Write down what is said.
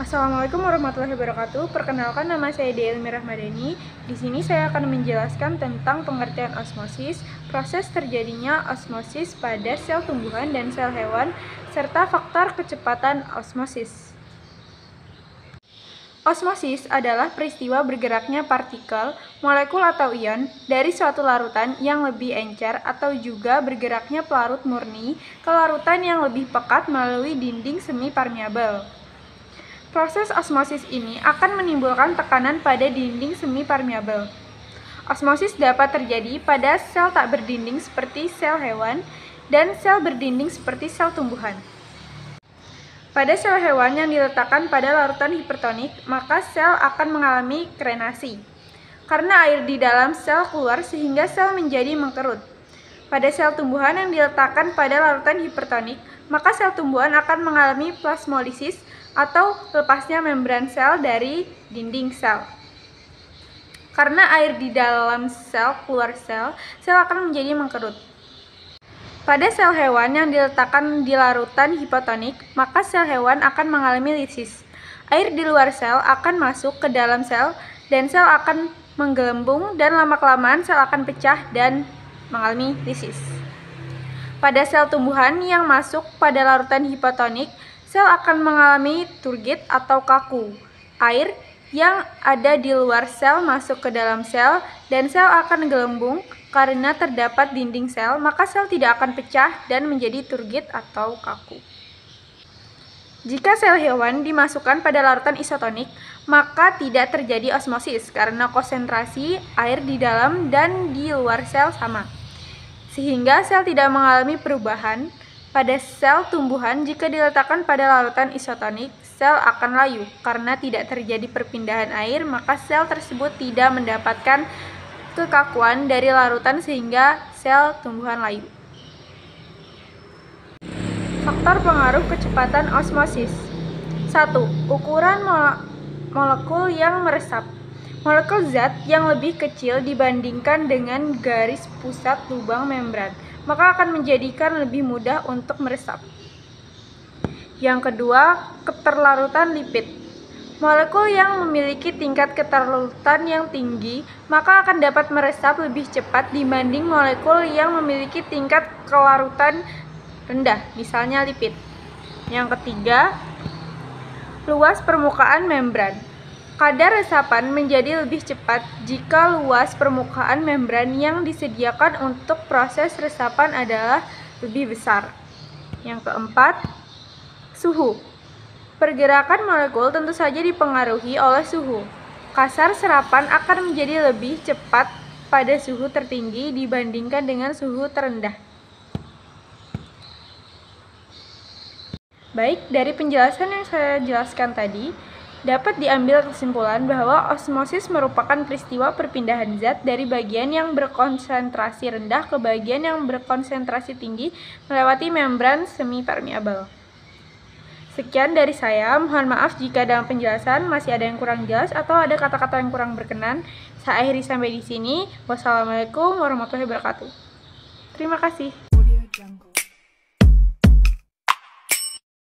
Assalamualaikum warahmatullahi wabarakatuh. Perkenalkan, nama saya Delmi Rahmadani. Di sini saya akan menjelaskan tentang pengertian osmosis, proses terjadinya osmosis pada sel tumbuhan dan sel hewan, serta faktor kecepatan osmosis. Osmosis adalah peristiwa bergeraknya partikel, molekul atau ion dari suatu larutan yang lebih encer atau juga bergeraknya pelarut murni ke larutan yang lebih pekat melalui dinding semi permeabel. Proses osmosis ini akan menimbulkan tekanan pada dinding semi permeabel. Osmosis dapat terjadi pada sel tak berdinding seperti sel hewan dan sel berdinding seperti sel tumbuhan. Pada sel hewan yang diletakkan pada larutan hipertonik, maka sel akan mengalami krenasi, karena air di dalam sel keluar sehingga sel menjadi mengkerut. Pada sel tumbuhan yang diletakkan pada larutan hipertonik, maka sel tumbuhan akan mengalami plasmolisis atau lepasnya membran sel dari dinding sel. Karena air di dalam sel keluar sel akan menjadi mengkerut. Pada sel hewan yang diletakkan di larutan hipotonik, maka sel hewan akan mengalami lisis. Air di luar sel akan masuk ke dalam sel dan sel akan menggelembung dan lama-kelamaan sel akan pecah dan mengalami lisis. Pada sel tumbuhan yang masuk pada larutan hipotonik, sel akan mengalami turgid atau kaku. Air yang ada di luar sel masuk ke dalam sel dan sel akan gelembung karena terdapat dinding sel, maka sel tidak akan pecah dan menjadi turgid atau kaku. Jika sel hewan dimasukkan pada larutan isotonik, maka tidak terjadi osmosis karena konsentrasi air di dalam dan di luar sel sama, sehingga sel tidak mengalami perubahan. Pada sel tumbuhan, jika diletakkan pada larutan isotonik, sel akan layu. Karena tidak terjadi perpindahan air, maka sel tersebut tidak mendapatkan kekakuan dari larutan sehingga sel tumbuhan layu. Faktor pengaruh kecepatan osmosis. 1. Ukuran molekul yang meresap. Molekul zat yang lebih kecil dibandingkan dengan garis pusat lubang membran, maka akan menjadikan lebih mudah untuk meresap. Yang kedua, keterlarutan lipid. Molekul yang memiliki tingkat keterlarutan yang tinggi, maka akan dapat meresap lebih cepat dibanding molekul yang memiliki tingkat kelarutan rendah, misalnya lipid. Yang ketiga, luas permukaan membran. Kadar resapan menjadi lebih cepat jika luas permukaan membran yang disediakan untuk proses resapan adalah lebih besar. Yang keempat, suhu. Pergerakan molekul tentu saja dipengaruhi oleh suhu. Kasar serapan akan menjadi lebih cepat pada suhu tertinggi dibandingkan dengan suhu terendah. Baik, dari penjelasan yang saya jelaskan tadi, dapat diambil kesimpulan bahwa osmosis merupakan peristiwa perpindahan zat dari bagian yang berkonsentrasi rendah ke bagian yang berkonsentrasi tinggi melewati membran semi permeabel. Sekian dari saya, mohon maaf jika dalam penjelasan masih ada yang kurang jelas atau ada kata-kata yang kurang berkenan. Saya akhiri sampai di sini. Wassalamualaikum warahmatullahi wabarakatuh. Terima kasih.